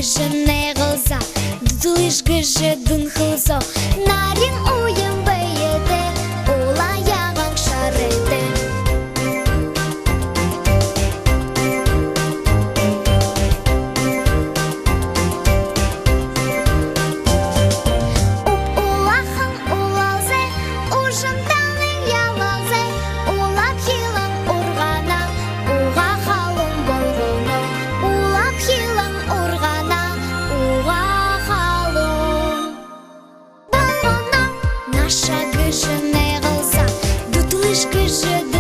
гыжы не кылса, дудулыш гыжы дын кылса, нарин уйым бейеде, улаяган шареде. Улахын улалзе, ужымтаны ялалзе, улап хилан ургана, уга халым болгоно, улап хилан ургана, уга халым болгоно. Наша гыжы не кылса, дутулыш гыжы